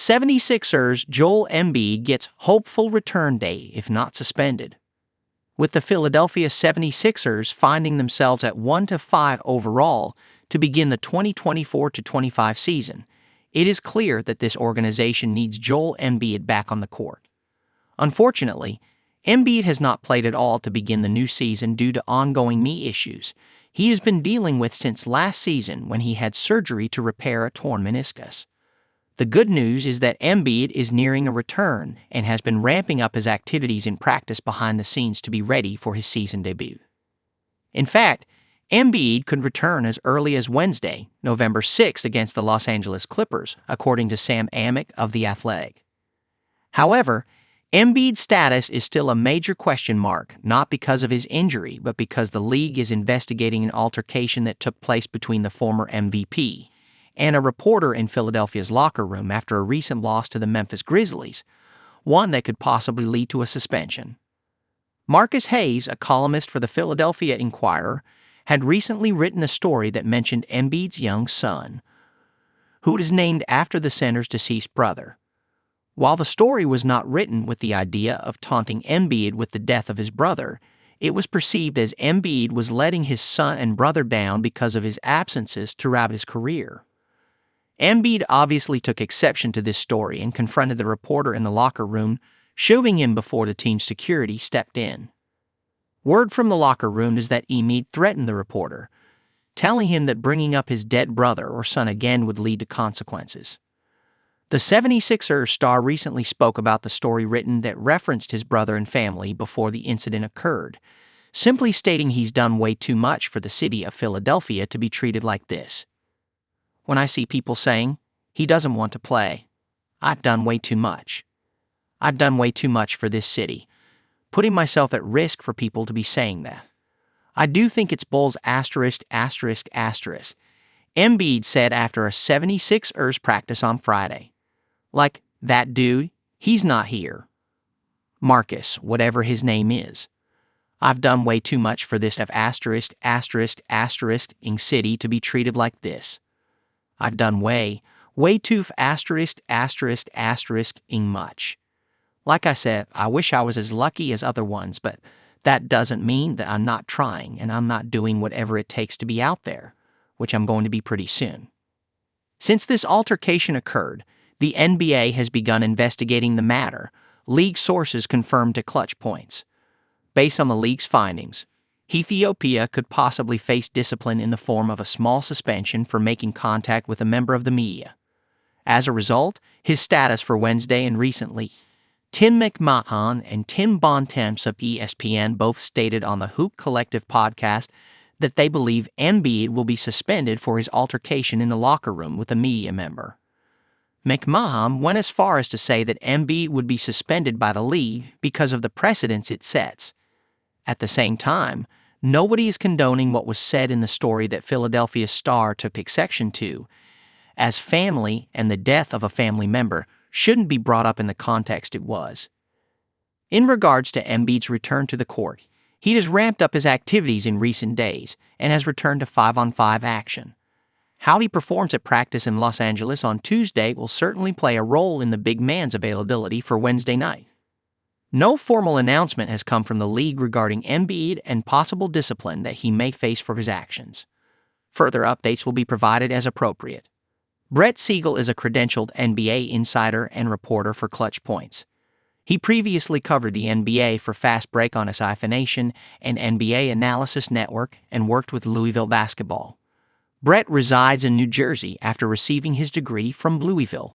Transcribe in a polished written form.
76ers Joel Embiid gets hopeful return day if not suspended. With the Philadelphia 76ers finding themselves at 1-5 overall to begin the 2024-25 season, it is clear that this organization needs Joel Embiid back on the court. Unfortunately, Embiid has not played at all to begin the new season due to ongoing knee issues he has been dealing with since last season when he had surgery to repair a torn meniscus. The good news is that Embiid is nearing a return and has been ramping up his activities in practice behind the scenes to be ready for his season debut. In fact, Embiid could return as early as Wednesday, November 6th against the Los Angeles Clippers, according to Sam Amick of The Athletic. However, Embiid's status is still a major question mark, not because of his injury, but because the league is investigating an altercation that took place between the former MVP and a reporter in Philadelphia's locker room after a recent loss to the Memphis Grizzlies, one that could possibly lead to a suspension. Marcus Hayes, a columnist for the Philadelphia Inquirer, had recently written a story that mentioned Embiid's young son, who is named after the center's deceased brother. While the story was not written with the idea of taunting Embiid with the death of his brother, it was perceived as Embiid was letting his son and brother down because of his absences throughout his career. Embiid obviously took exception to this story and confronted the reporter in the locker room, shoving him before the team's security stepped in. Word from the locker room is that Embiid threatened the reporter, telling him that bringing up his dead brother or son again would lead to consequences. The 76ers star recently spoke about the story written that referenced his brother and family before the incident occurred, simply stating he's done way too much for the city of Philadelphia to be treated like this. When I see people saying, he doesn't want to play, I've done way too much. I've done way too much for this city, putting myself at risk for people to be saying that. I do think it's Bulls *****. Embiid said after a 76ers practice on Friday. Like, that dude, he's not here. Marcus, whatever his name is. I've done way too much for this ****** city to be treated like this. I've done way too much. Like I said, I wish I was as lucky as other ones, but that doesn't mean that I'm not trying and I'm not doing whatever it takes to be out there, which I'm going to be pretty soon. Since this altercation occurred, the NBA has begun investigating the matter, league sources confirmed to Clutch Points. Based on the league's findings, Ethiopia could possibly face discipline in the form of a small suspension for making contact with a member of the media. As a result, his status for Wednesday and recently, Tim McMahon and Tim Bontemps of ESPN both stated on the Hoop Collective podcast that they believe Embiid will be suspended for his altercation in the locker room with a media member. McMahon went as far as to say that Embiid would be suspended by the league because of the precedents it sets. At the same time, nobody is condoning what was said in the story that Philadelphia star took exception to, as family and the death of a family member shouldn't be brought up in the context it was. In regards to Embiid's return to the court, he has ramped up his activities in recent days and has returned to 5-on-5 action. How he performs at practice in Los Angeles on Tuesday will certainly play a role in the big man's availability for Wednesday night. No formal announcement has come from the league regarding Embiid and possible discipline that he may face for his actions. Further updates will be provided as appropriate. Brett Siegel is a credentialed NBA insider and reporter for Clutch Points. He previously covered the NBA for Fast Break on SI Nation and NBA Analysis Network and worked with Louisville basketball. Brett resides in New Jersey after receiving his degree from Louisville.